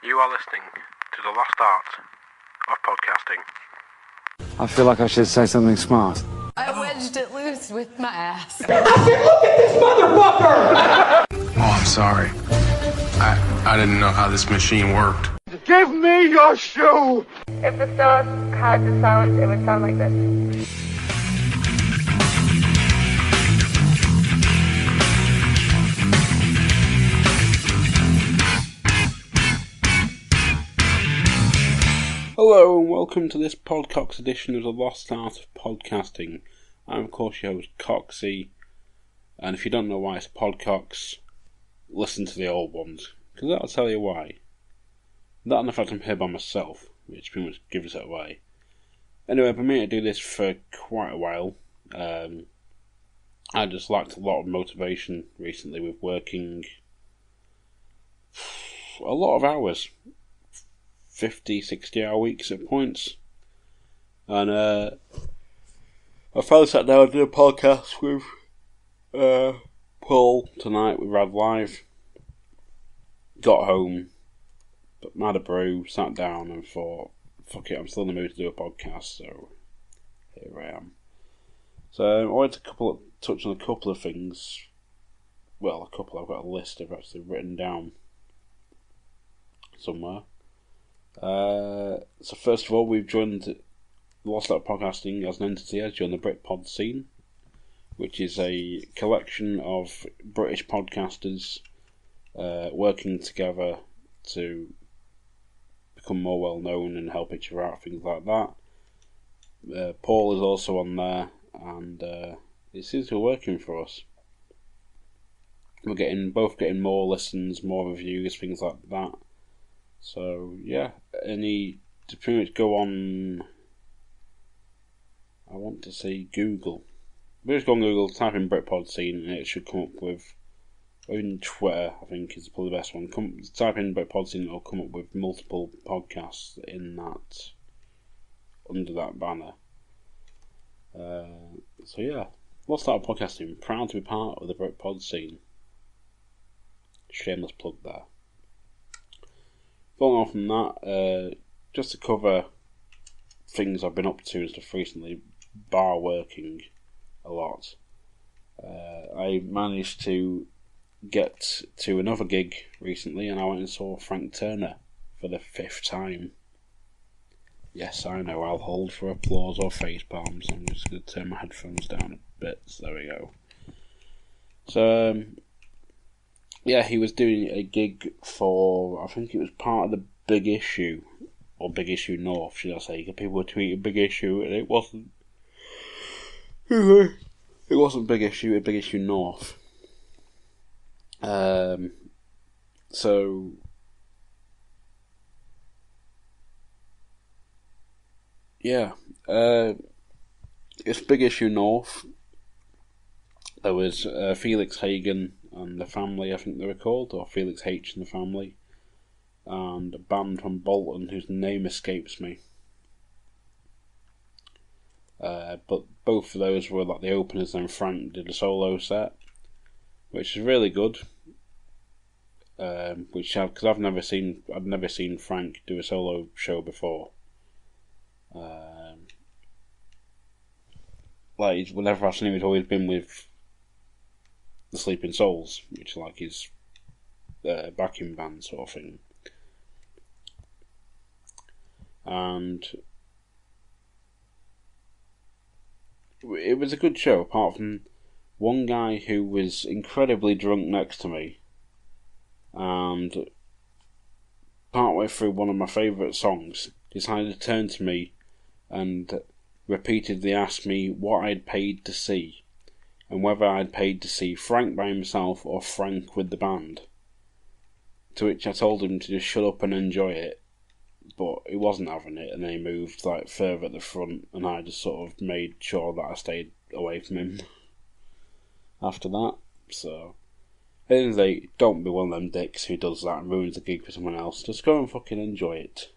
You are listening to the lost art of podcasting. I feel like I should say something smart. I wedged it loose with my ass. I said, look at this motherfucker! Oh, I'm sorry. I didn't know how this machine worked. Give me your shoe! If the stars had the sound, it would sound like this. Hello and welcome to this PodCox edition of the Lost Art of Podcasting. I'm of course your host Coxy, and if you don't know why it's PodCox, listen to the old ones, because that'll tell you why. That and the fact I'm here by myself, which pretty much gives it away. Anyway, I've been meaning to do this for quite a while. I just lacked a lot of motivation recently with working a lot of hours. 50, 60 hour weeks at points. And I finally sat down and did a podcast with Paul tonight with Rad Live. Got home, had a brew, sat down and thought, fuck it, I'm still in the mood to do a podcast, so here I am. So I wanted to touch on a couple of things. Well, a couple, I've got a list I've actually written down somewhere. So first of all, we've joined Lost Art Podcasting as an entity. I've joined the Britpod scene, which is a collection of British podcasters working together to become more well known and help each other out, things like that. Paul is also on there, and it seems to be working for us. We're both getting more listens, more reviews, things like that. So yeah, to pretty much go on, I want to say Google. Just go on Google, type in Britpod scene, and it should come up with, or even Twitter, I think is probably the best one. Type in Britpod scene, it'll come up with multiple podcasts in that, under that banner. So yeah, Lost Art Podcasting, proud to be part of the Britpod scene. Shameless plug there. Following on from that, just to cover things I've been up to and stuff recently, bar working a lot. I managed to get to another gig recently, and I went and saw Frank Turner for the 5th time. Yes, I know, I'll hold for applause or face palms. I'm just going to turn my headphones down a bit, so there we go. So, yeah, he was doing a gig for, I think it was part of the Big Issue, or Big Issue North, should I say, because people were tweeting Big Issue, and it wasn't. It wasn't Big Issue, it was Big Issue North. So, yeah, it's Big Issue North. There was Felix Hagen and the Family, I think they were called, or Felix H and the Family, and a band from Bolton whose name escapes me. But both of those were like the openers, and Frank did a solo set, which is really good. Because I'd never seen Frank do a solo show before. Whenever I've seen him, he's always been with the Sleeping Souls, which is like his backing band sort of thing. And it was a good show, apart from one guy who was incredibly drunk next to me, and partway through one of my favourite songs decided to turn to me and repeatedly ask me what I'd paid to see, and whether I'd paid to see Frank by himself or Frank with the band. To which I told him to just shut up and enjoy it, but he wasn't having it, and then he moved further at the front, and I just sort of made sure that I stayed away from him after that. So, at the end of the day, don't be one of them dicks who does that and ruins the gig for someone else. Just go and fucking enjoy it.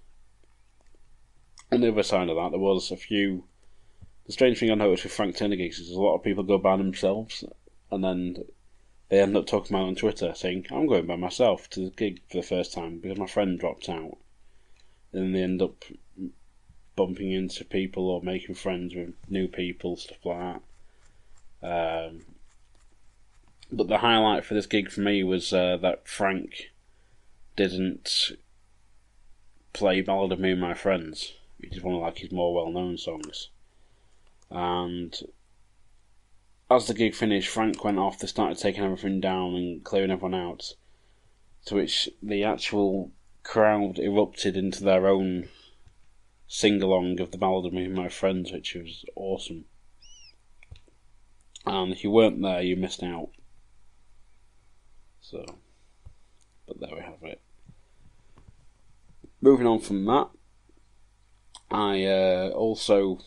On the other side of that, there was a few. The strange thing I noticed with Frank Turner gigs is a lot of people go by themselves, and then they ended up talking about it on Twitter, saying, I'm going by myself to the gig for the first time because my friend dropped out. And then they end up bumping into people or making friends with new people, stuff like that. But the highlight for this gig for me was that Frank didn't play Ballad of Me and My Friends, which is one of like his more well-known songs. And as the gig finished, Frank went off. They started taking everything down and clearing everyone out, to which the actual crowd erupted into their own sing-along of the Ballad of Me and My Friends, which was awesome. And if you weren't there, you missed out. So, but there we have it. Moving on from that, I also,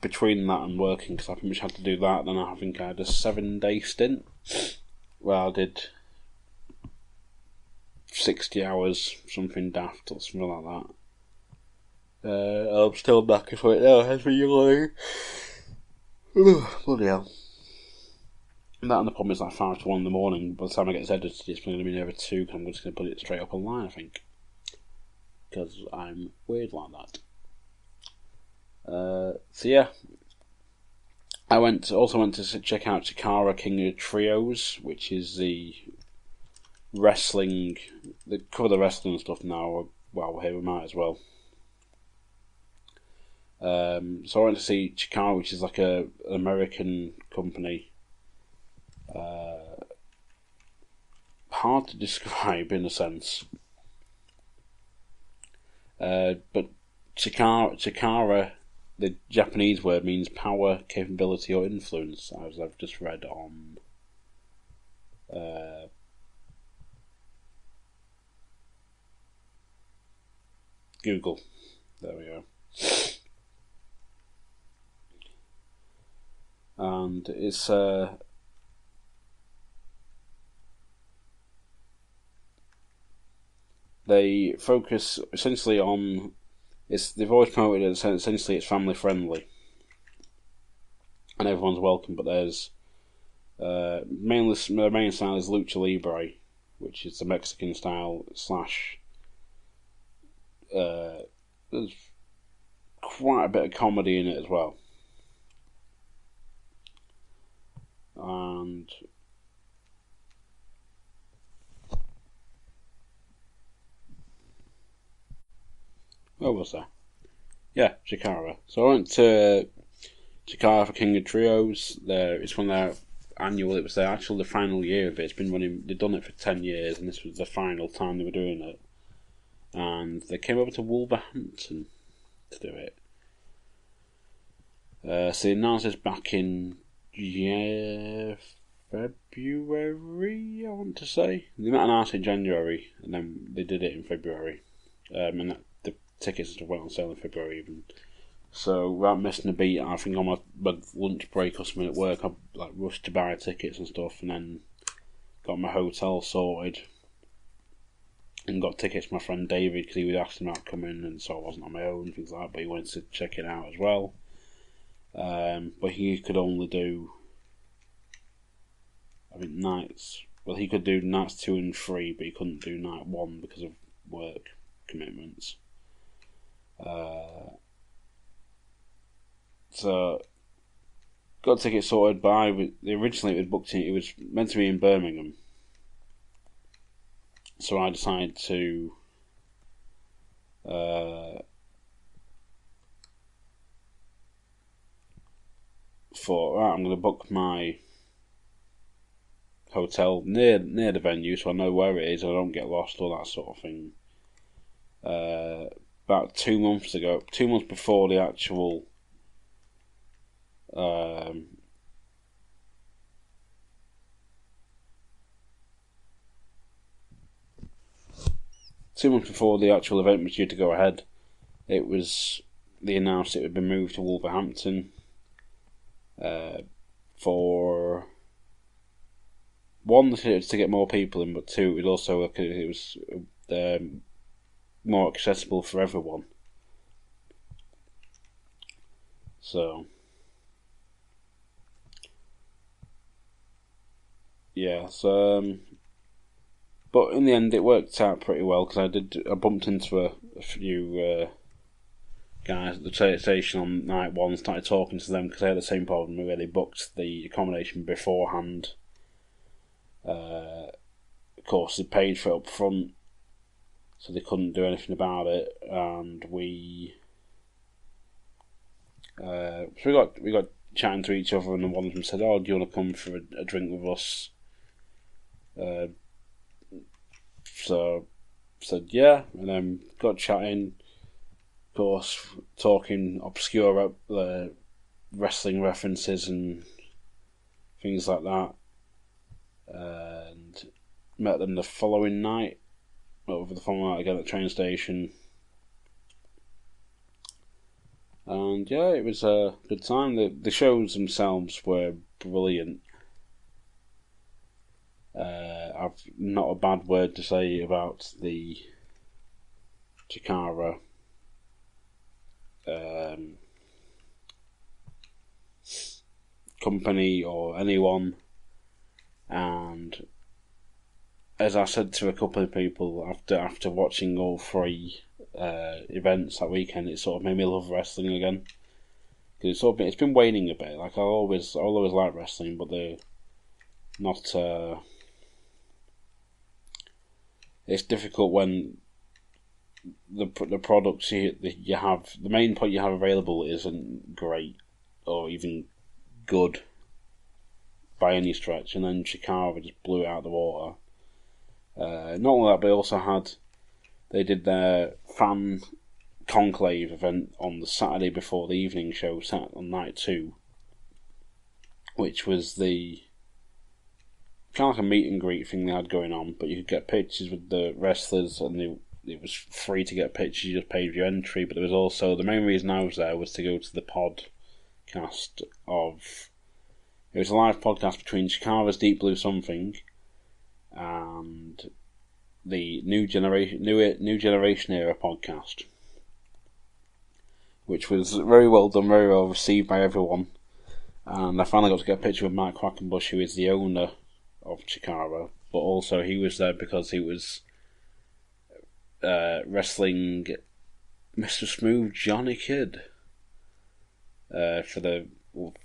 between that and working, because I pretty much had to do that, then I think I had a 7-day stint where I did 60 hours, something daft or something like that. I'm still back for it now, as we like. Bloody hell. That and the problem is like 5 to 1 in the morning. By the time I get this edited, it's going to be near 2, because I'm just going to put it straight up online, I think. Because I'm weird like that. So yeah. I also went to check out Chikara-King-of-Trios, which is the wrestling. They cover the wrestling stuff now. Well, here we might as well. So I went to see Chikara, which is like an American company. Hard to describe in a sense. But chikara, the Japanese word, means power, capability, or influence, as I've just read on Google. There we go. And it's they focus essentially on they've always promoted it essentially it's family friendly and everyone's welcome, but there's mainly the main style is lucha libre, which is the Mexican style slash there's quite a bit of comedy in it as well. And what was that? Yeah, Chikara. So I went to Chikara for King of Trios. It's one of their annual. It was the final year of it. It's been running. They've done it for 10 years, and this was the final time they were doing it. And they came over to Wolverhampton to do it. So they announced this back in February, I want to say. They met announced in January, and then they did it in February. And the tickets went on sale in February even. So without missing a beat, I think on my lunch break or something at work, I rushed to buy tickets and stuff, and then got my hotel sorted, and got tickets to my friend David because he was asking about coming, and so I wasn't on my own and things like that. But he wanted to check it out as well. But he could only do, I think, nights. Well, he could do nights 2 and 3, but he couldn't do night 1 because of work commitments. So got tickets sorted. But originally it was booked in. It was meant to be in Birmingham. So I decided to I'm going to book my hotel near the venue, so I know where it is. I don't get lost, all that sort of thing. About 2 months ago, 2 months before the actual 2 months before the actual event was due to go ahead, they announced it had been moved to Wolverhampton. For one, to get more people in, but 2, it was more accessible for everyone. So yeah, so but in the end it worked out pretty well because I bumped into a few guys at the station on night one, started talking to them because they had the same problem where they booked the accommodation beforehand. Of course, they paid for it up front, so they couldn't do anything about it, and we got chatting to each other, and one of them said, "Oh, do you want to come for a drink with us?" So said yeah, and then got chatting. Of course, talking obscure wrestling references and things like that, and met them the following night. Over the following night again at the train station, and yeah, it was a good time. The shows themselves were brilliant. I've not a bad word to say about the Chikara company or anyone, and as I said to a couple of people after watching all three events that weekend, it sort of made me love wrestling again. Because it's been waning a bit. Like I'll always like wrestling, but they're not. It's difficult when the products you have, the main point you have available isn't great or even good by any stretch, and then Chikara just blew it out of the water. Not only that, but they did their fan conclave event on the Saturday before the evening show, sat on night 2, which was the kind of like a meet and greet thing they had going on, but you could get pictures with the wrestlers, and it was free to get pictures, you just paid your entry, but there was also, the main reason I was there was to go to the podcast of, it was a live podcast between Chikara's Deep Blue Something and the New Generation Era podcast, which was very well done, very well received by everyone. And I finally got to get a picture with Mike Quackenbush, who is the owner of Chikara, but also he was there because he was wrestling Mr. Smooth Johnny Kidd for the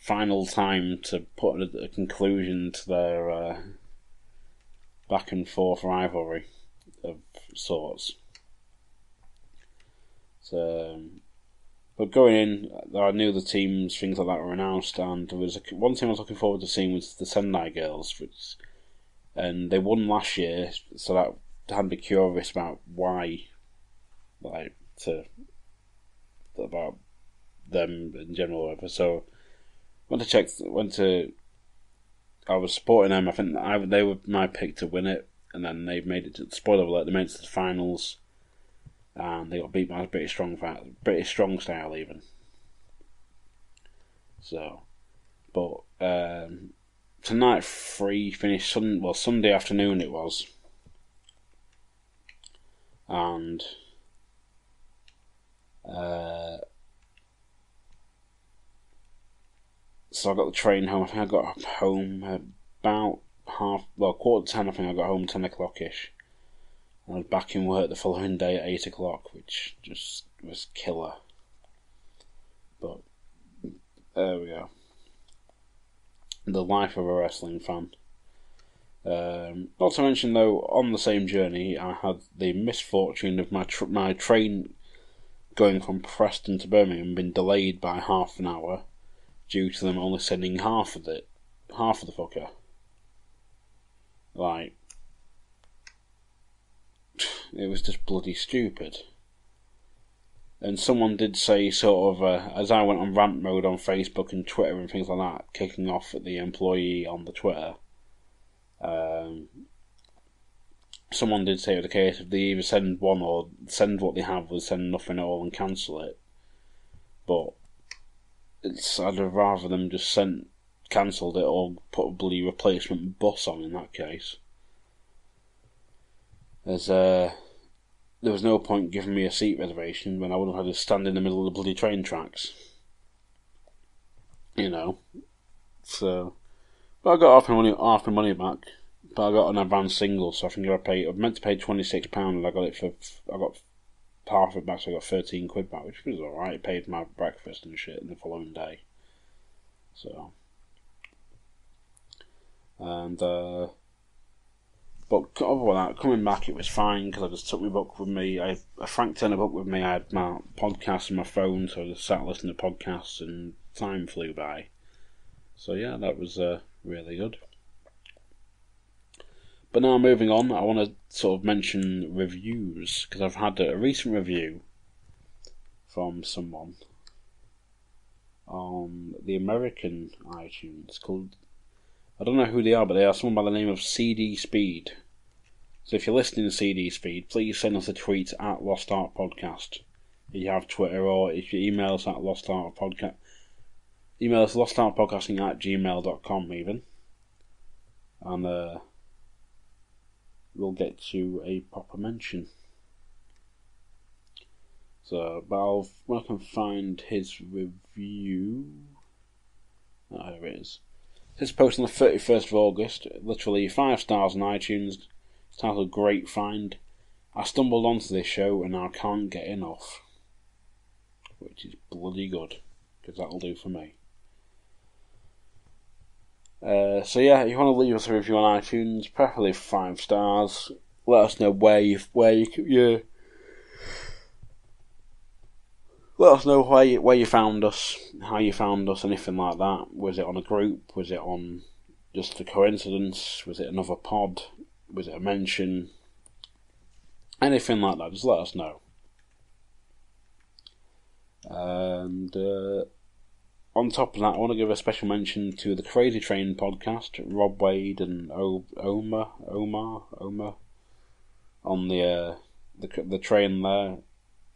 final time to put a conclusion to their back and forth rivalry of sorts. So, but going in, I knew the teams, things like that were announced, and there was one team I was looking forward to seeing was the Sendai Girls, and they won last year, so that had me curious about why, about them in general. So, I was supporting them. I think they were my pick to win it, and then they made it to, spoiler alert, they made it to the finals, and they got beat by a British Strong Style even. So, but tonight 3 finished Sunday afternoon it was, and so I got the train home. I think I got home about 10:15. I think I got home 10 o'clock-ish. I was back in work the following day at 8 o'clock, which just was killer. But there we go. The life of a wrestling fan. Not to mention, though, on the same journey, I had the misfortune of my train going from Preston to Birmingham being delayed by half an hour due to them only sending half of the fucker. Like, it was just bloody stupid. And someone did say, sort of, as I went on rant mode on Facebook and Twitter and things like that, kicking off at the employee on the Twitter, someone did say it was the case if they either send one or send what they have, or send nothing at all and cancel it. But I'd have rather them just cancelled it or put a bloody replacement bus on in that case. As there was no point giving me a seat reservation when I would have had to stand in the middle of the bloody train tracks. You know. So, but I got half my money back. but I got an advanced single, so I think I meant to pay £26, and I got half of it back, so I got £13 back, which was alright. It paid my breakfast and shit the following day. So, and but other than that, coming back it was fine because I just took my book with me. I had a Frank Turner book with me. I had my podcast on my phone, so I just sat listening to podcasts, and time flew by. So yeah, that was really good. But now moving on, I want to sort of mention reviews, because I've had a recent review from someone on the American iTunes called, I don't know who they are, but they are someone by the name of CD Speed. So if you're listening to CD Speed, please send us a tweet at Lost Art Podcast. If you have Twitter, or if you email us at Lost Art Podcast, email us lostartpodcasting@gmail.com even. And we'll get you a proper mention. So, but I can find his review. Oh, here it is. This is posted on the 31st of August. Literally 5 stars on iTunes. It's titled Great Find. I stumbled onto this show and I can't get enough. Which is bloody good, because that'll do for me. So yeah, if you want to leave us a review on iTunes, preferably 5 stars. Let us know where you let us know where you found us, how you found us, anything like that. Was it on a group? Was it on just a coincidence? Was it another pod? Was it a mention? Anything like that, just let us know. And on top of that, I want to give a special mention to the Crazy Train podcast, Rob Wade and Omar on the train there.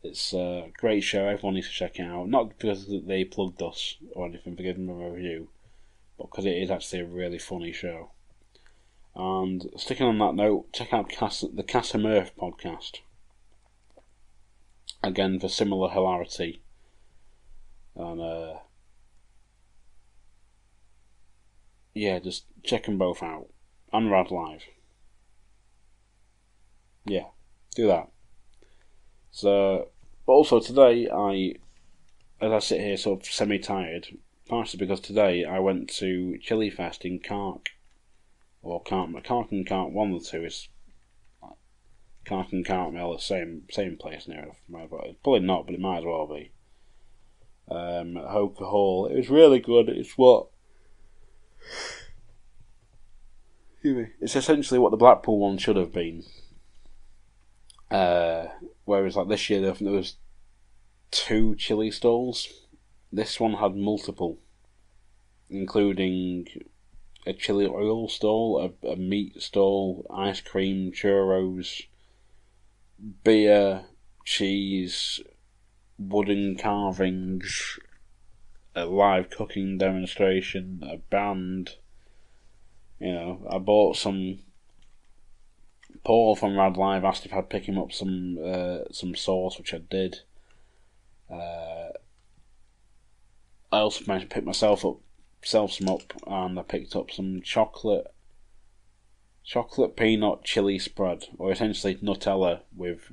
It's a great show. Everyone needs to check it out. Not because they plugged us or anything for giving them a review, but because it is actually a really funny show. And sticking on that note, check out the Casa Mirth podcast. Again, for similar hilarity. And yeah, just check them both out. And Rad Live. Yeah, do that. So, but also today, as I sit here sort of semi-tired, partially because today I went to Chili Fest in Cark. Or Cark and Cark, one of the two is Cark and Cartmel, the same place near my body. Probably not, but it might as well be. At Hoker Hall. It was really good. It's essentially what the Blackpool one should have been. Whereas like this year there was 2 chili stalls. This one had multiple, including a chili oil stall, a meat stall, ice cream, churros, beer, cheese, wooden carvings, a live cooking demonstration, a band. You know, I bought some. Paul from Rad Live asked if I'd pick him up some sauce, which I did. I also managed to pick myself some up, and I picked up some chocolate peanut chili spread, or essentially Nutella with,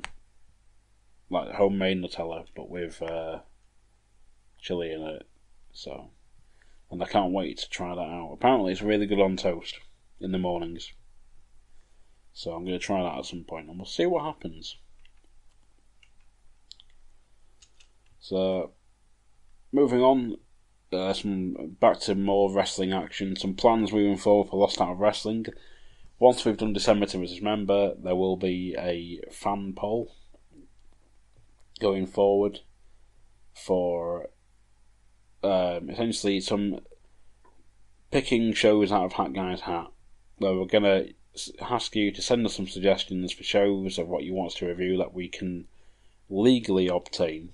like, homemade Nutella, but with chili in it. So, and I can't wait to try that out. Apparently it's really good on toast in the mornings. So I'm going to try that at some point, and we'll see what happens. So, moving on, back to more wrestling action. Some plans moving forward for Lost Art of Wrestling. Once we've done December to Remember, there will be a fan poll going forward for essentially some picking shows out of Hat Guy's hat, where we're going to ask you to send us some suggestions for shows of what you want us to review that we can legally obtain.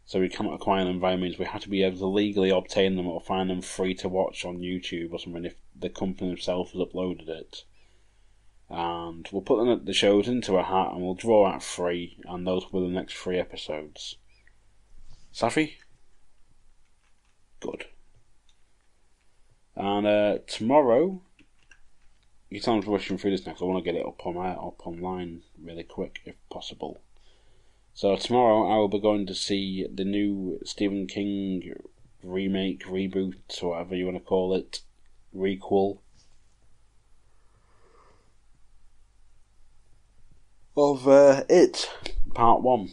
So we cannot acquire them by means. We have to be able to legally obtain them or find them free to watch on YouTube or something if the company themselves has uploaded it. And we'll put the shows into a hat and we'll draw out 3, and those will be the next 3 episodes. Safi? Good. And tomorrow, you tell me to rushing through this now because I want to get it up online really quick if possible. So tomorrow I will be going to see the new Stephen King remake, reboot, or whatever you want to call it, requel of It, Part 1.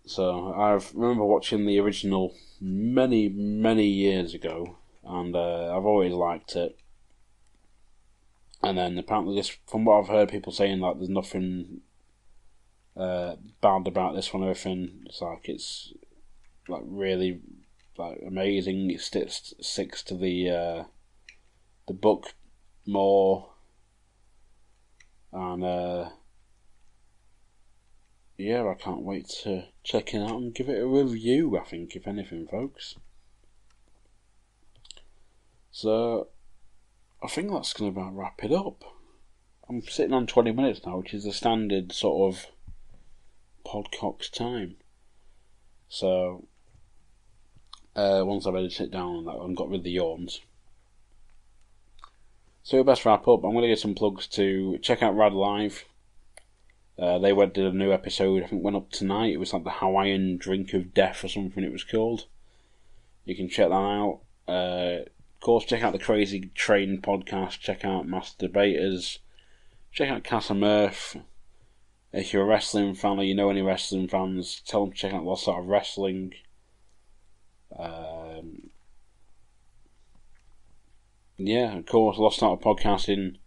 So I remember watching the original many, many years ago, and I've always liked it. And then apparently, this, from what I've heard people saying, like there's nothing bad about this one. Everything, it's like really like amazing. It sticks to the book more, and yeah, I can't wait to check it out and give it a review, I think, if anything, folks. So, I think that's going to about wrap it up. I'm sitting on 20 minutes now, which is the standard sort of PodCox time. So, once I've edited it down and got rid of the yawns. So, we best wrap up. I'm going to get some plugs to check out Rad Live. They did a new episode, I think went up tonight. It was like the Hawaiian Drink of Death or something it was called. You can check that out. Of course, check out the Crazy Train podcast, check out Master Debaters, check out Casa Mirth. If you're a wrestling fan or you know any wrestling fans, tell them to check out Lost Art of Wrestling. Yeah, of course, Lost Art of Podcasting.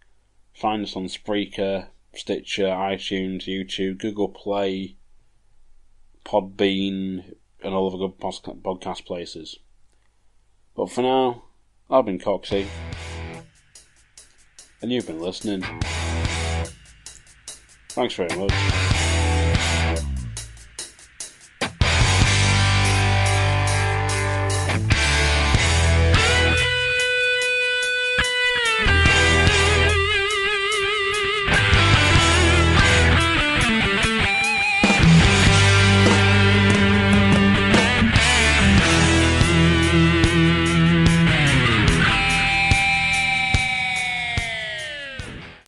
Find us on Spreaker, Stitcher, iTunes, YouTube, Google Play, Podbean, and all of the good podcast places. But for now, I've been Coxy, and you've been listening. Thanks very much.